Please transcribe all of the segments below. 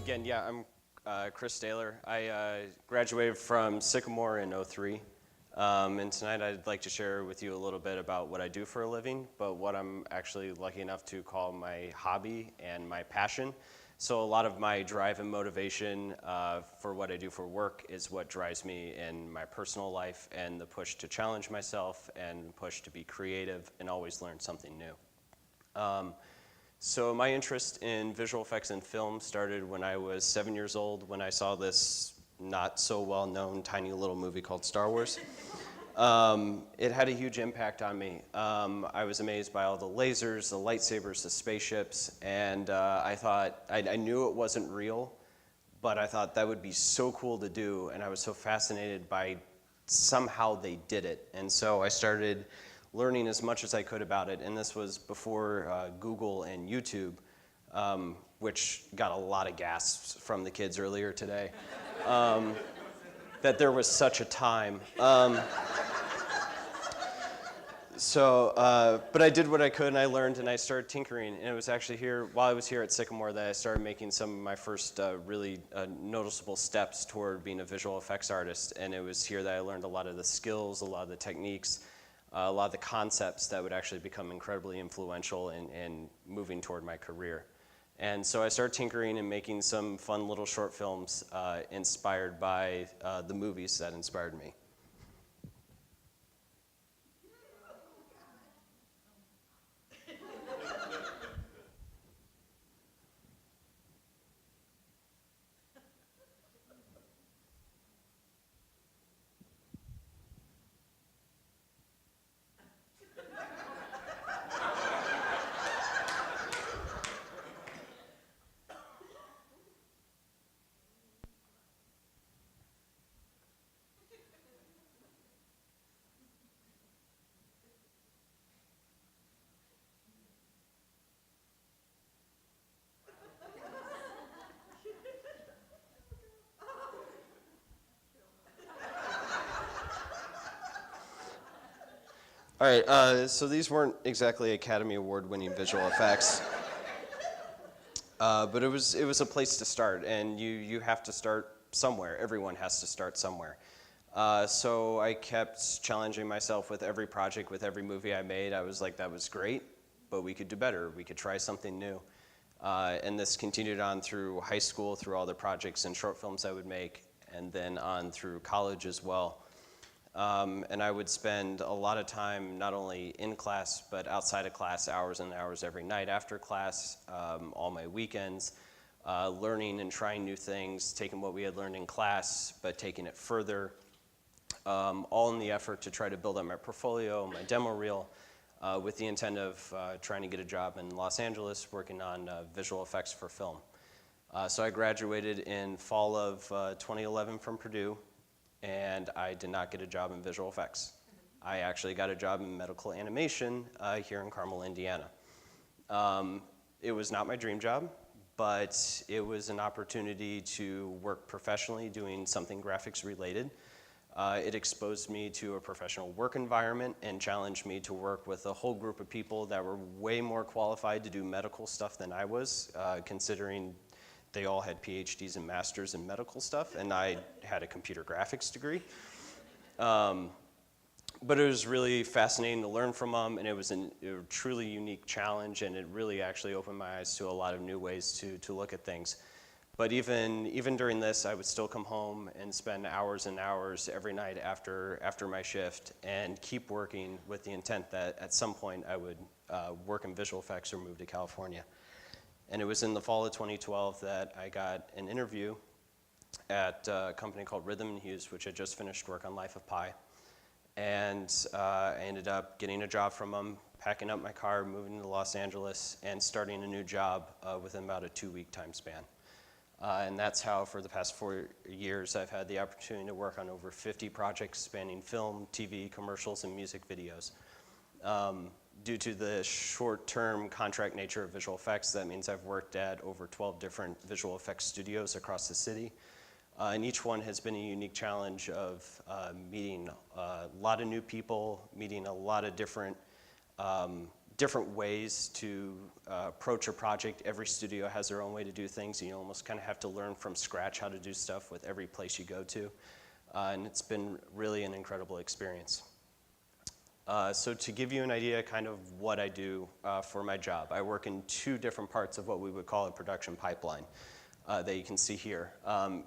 Again, yeah, I'm Chris Staehler. I graduated from Sycamore in '03. And tonight I'd like to share with you a little bit about what I do for a living, but what I'm actually lucky enough to call my hobby and my passion. So a lot of my drive and motivation for what I do for work is what drives me in my personal life, and the push to challenge myself and the push to be creative and always learn something new. So my interest in visual effects and film started when I was 7 years old, when I saw this not so well known tiny little movie called Star Wars. It had a huge impact on me. I was amazed by all the lasers, the lightsabers, the spaceships, and I thought, I knew it wasn't real, but I thought that would be so cool to do, and I was so fascinated by somehow they did it. And so I started learning as much as I could about it, and this was before Google and YouTube, which got a lot of gasps from the kids earlier today, that there was such a time. But I did what I could, and I learned, and I started tinkering, and it was actually here, while I was here at Sycamore, that I started making some of my first really noticeable steps toward being a visual effects artist, and it was here that I learned a lot of the skills, a lot of the techniques, a lot of the concepts that would actually become incredibly influential in moving toward my career. And so I started tinkering and making some fun little short films inspired by the movies that inspired me. All right, so these weren't exactly Academy Award-winning visual effects, but it was a place to start, and you have to start somewhere. Everyone has to start somewhere. So I kept challenging myself with every project, with every movie I made. I was like, that was great, but we could do better. We could try something new. And this continued on through high school, through all the projects and short films I would make, and then on through college as well. And I would spend a lot of time not only in class, but outside of class, hours and hours every night after class, all my weekends, learning and trying new things, taking what we had learned in class, but taking it further, all in the effort to try to build up my portfolio, my demo reel, with the intent of trying to get a job in Los Angeles working on visual effects for film. So I graduated in fall of 2011 from Purdue, and I did not get a job in visual effects. I actually got a job in medical animation here in Carmel, Indiana. It was not my dream job, but it was an opportunity to work professionally doing something graphics related. It exposed me to a professional work environment and challenged me to work with a whole group of people that were way more qualified to do medical stuff than I was, considering they all had PhDs and masters in medical stuff, and I had a computer graphics degree. But it was really fascinating to learn from them, and it was a truly unique challenge, and it really actually opened my eyes to a lot of new ways to look at things. But even during this, I would still come home and spend hours and hours every night after my shift and keep working with the intent that at some point I would work in visual effects or move to California. And it was in the fall of 2012 that I got an interview at a company called Rhythm & Hughes, which had just finished work on Life of Pi. And I ended up getting a job from them, packing up my car, moving to Los Angeles, and starting a new job within about a 2-week time span. And that's how, for the past 4 years, I've had the opportunity to work on over 50 projects spanning film, TV, commercials, and music videos. Due to the short-term contract nature of visual effects, that means I've worked at over 12 different visual effects studios across the city. And each one has been a unique challenge of meeting a lot of new people, meeting a lot of different different ways to approach a project. Every studio has their own way to do things. You almost kind of have to learn from scratch how to do stuff with every place you go to. And it's been really an incredible experience. So to give you an idea kind of what I do for my job, I work in two different parts of what we would call a production pipeline that you can see here.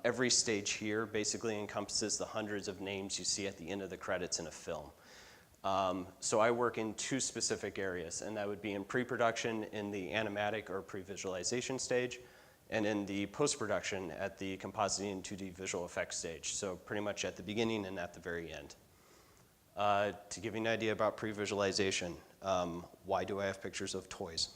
Every stage here basically encompasses the hundreds of names you see at the end of the credits in a film. So I work in two specific areas, and that would be in pre-production in the animatic or pre-visualization stage, and in the post-production at the compositing and 2D visual effects stage. So pretty much at the beginning and at the very end. To give you an idea about pre-visualization, why do I have pictures of toys?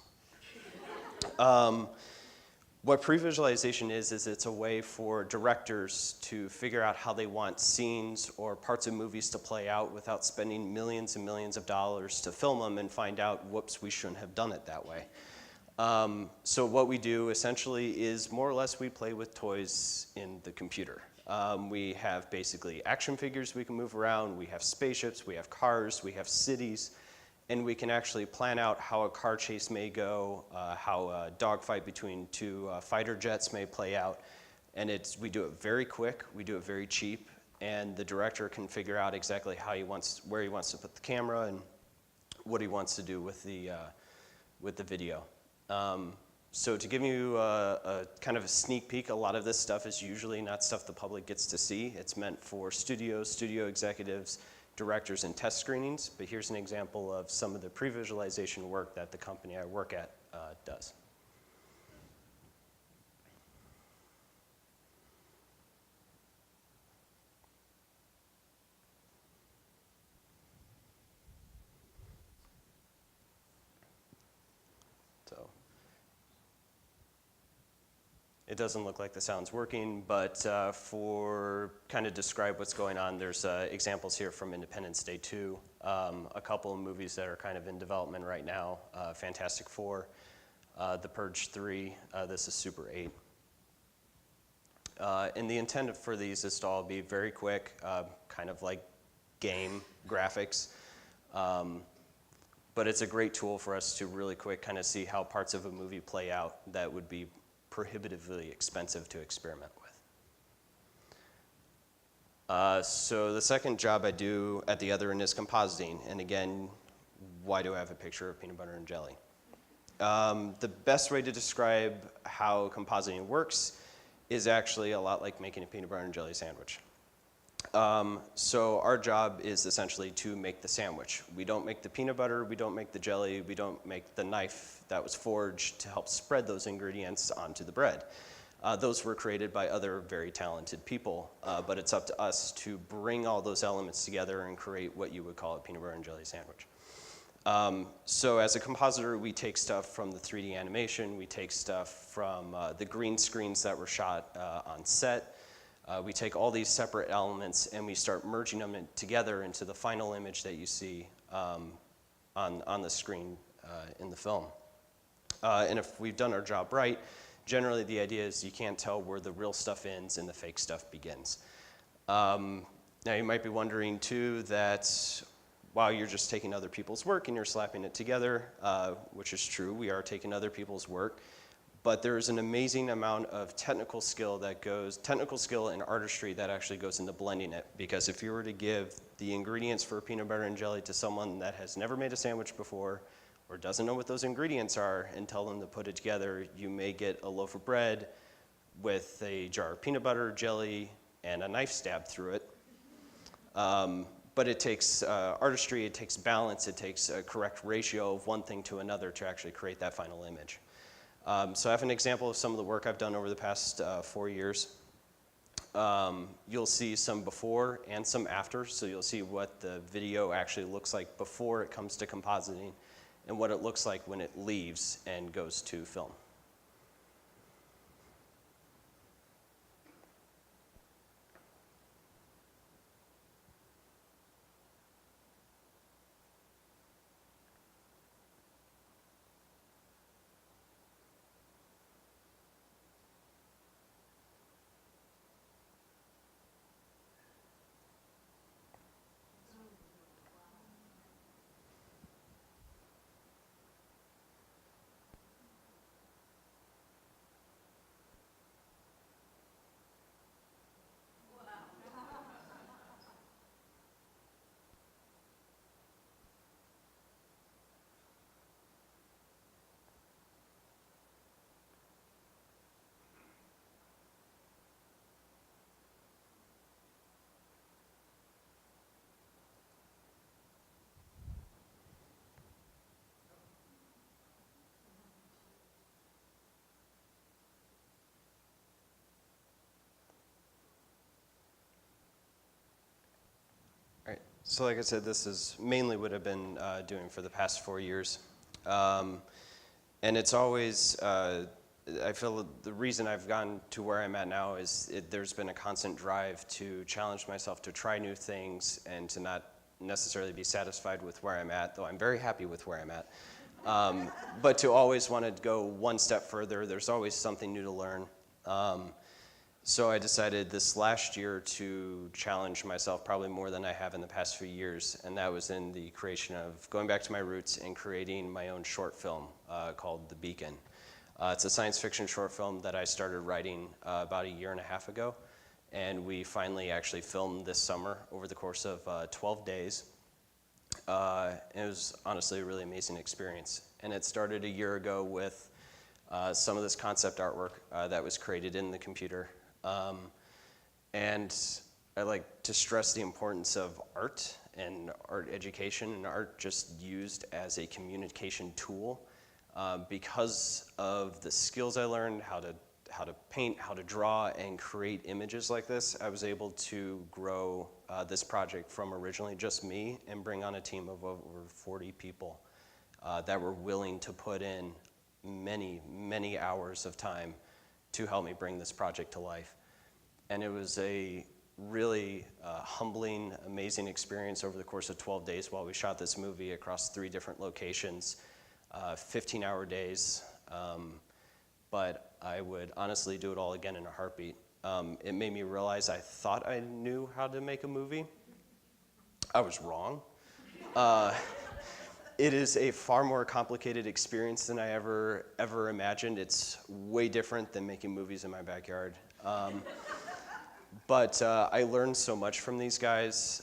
What pre-visualization is it's a way for directors to figure out how they want scenes or parts of movies to play out without spending millions and millions of dollars to film them and find out, whoops, we shouldn't have done it that way. So what we do essentially is more or less we play with toys in the computer. We have basically action figures we can move around, we have spaceships, we have cars, we have cities, and we can actually plan out how a car chase may go, how a dogfight between two fighter jets may play out. And we do it very quick, we do it very cheap, and the director can figure out exactly how where he wants to put the camera and what he wants to do with the video. So to give you a kind of a sneak peek, a lot of this stuff is usually not stuff the public gets to see. It's meant for studios, studio executives, directors, and test screenings. But here's an example of some of the pre-visualization work that the company I work at does. It doesn't look like the sound's working, but for kind of describe what's going on, there's examples here from Independence Day 2, a couple of movies that are kind of in development right now, Fantastic Four, The Purge 3, this is Super 8. And the intent for these is to all be very quick, kind of like game graphics. But it's a great tool for us to really quick kind of see how parts of a movie play out that would be prohibitively expensive to experiment with. So the second job I do at the other end is compositing. And again, why do I have a picture of peanut butter and jelly? The best way to describe how compositing works is actually a lot like making a peanut butter and jelly sandwich. So our job is essentially to make the sandwich. We don't make the peanut butter, we don't make the jelly, we don't make the knife that was forged to help spread those ingredients onto the bread. Those were created by other very talented people, but it's up to us to bring all those elements together and create what you would call a peanut butter and jelly sandwich. So as a compositor, we take stuff from the 3D animation, we take stuff from the green screens that were shot on set. We take all these separate elements and we start merging them together into the final image that you see on the screen in the film. And if we've done our job right, generally the idea is you can't tell where the real stuff ends and the fake stuff begins. Now you might be wondering too that while you're just taking other people's work and you're slapping it together, which is true, we are taking other people's work, but there is an amazing amount of technical skill and artistry that actually goes into blending it. Because if you were to give the ingredients for peanut butter and jelly to someone that has never made a sandwich before or doesn't know what those ingredients are and tell them to put it together, you may get a loaf of bread with a jar of peanut butter, jelly, and a knife stabbed through it. But it takes artistry, it takes balance, it takes a correct ratio of one thing to another to actually create that final image. So I have an example of some of the work I've done over the past 4 years. You'll see some before and some after, so you'll see what the video actually looks like before it comes to compositing and what it looks like when it leaves and goes to film. So like I said, this is mainly what I've been doing for the past 4 years. And it's always, I feel the reason I've gotten to where I'm at now is there's been a constant drive to challenge myself to try new things and to not necessarily be satisfied with where I'm at, though I'm very happy with where I'm at. But to always want to go one step further, there's always something new to learn. So I decided this last year to challenge myself probably more than I have in the past few years, and that was in the creation of going back to my roots and creating my own short film called The Beacon. It's a science fiction short film that I started writing about 1.5 years ago, and we finally actually filmed this summer over the course of 12 days. It was honestly a really amazing experience, and it started 1 year ago with some of this concept artwork that was created in the computer. And I like to stress the importance of art and art education and art just used as a communication tool. Because of the skills I learned, how to paint, how to draw, and create images like this, I was able to grow this project from originally just me and bring on a team of over 40 people that were willing to put in many, many hours of time to help me bring this project to life. And it was a really humbling, amazing experience over the course of 12 days while we shot this movie across 3 different locations, 15-hour days. But I would honestly do it all again in a heartbeat. It made me realize I thought I knew how to make a movie. I was wrong. It is a far more complicated experience than I ever imagined. It's way different than making movies in my backyard. But I learned so much from these guys.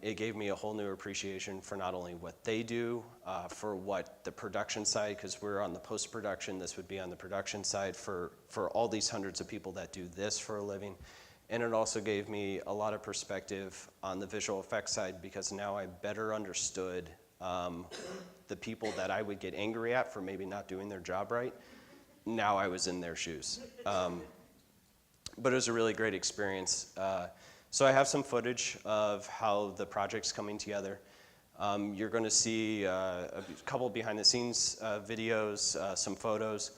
It gave me a whole new appreciation for not only what they do, for what the production side, because we're on the post-production, this would be on the production side for all these hundreds of people that do this for a living. And it also gave me a lot of perspective on the visual effects side, because now I better understood the people that I would get angry at for maybe not doing their job right. Now I was in their shoes. But it was a really great experience. So I have some footage of how the project's coming together. You're going to see a couple behind the scenes videos, some photos,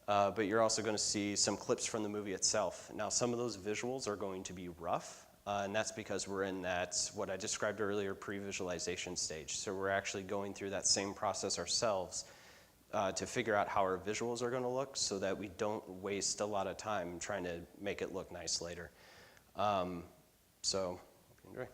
but you're also going to see some clips from the movie itself. Now some of those visuals are going to be rough, and that's because we're in that, what I described earlier, pre-visualization stage. So we're actually going through that same process ourselves to figure out how our visuals are going to look so that we don't waste a lot of time trying to make it look nice later. So, hope you enjoy.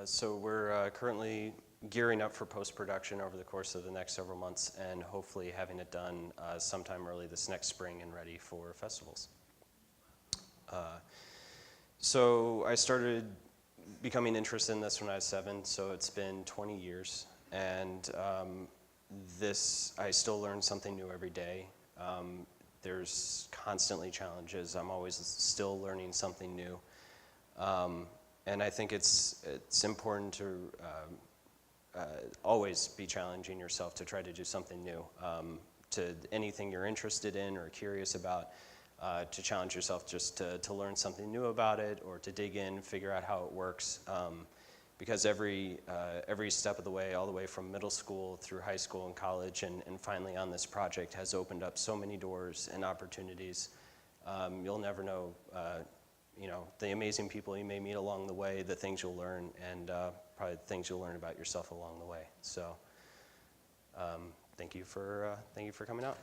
So we're currently gearing up for post-production over the course of the next several months, and hopefully having it done sometime early this next spring and ready for festivals. So I started becoming interested in this when I was 7, so it's been 20 years, and I still learn something new every day. There's constantly challenges. I'm always still learning something new. And I think it's important to always be challenging yourself to try to do something new, to anything you're interested in or curious about. to challenge yourself just to learn something new about it or to dig in, figure out how it works. Because every step of the way, all the way from middle school through high school and college and finally on this project has opened up so many doors and opportunities. You'll never know, the amazing people you may meet along the way, the things you'll learn, and probably the things you'll learn about yourself along the way. So thank you for coming out.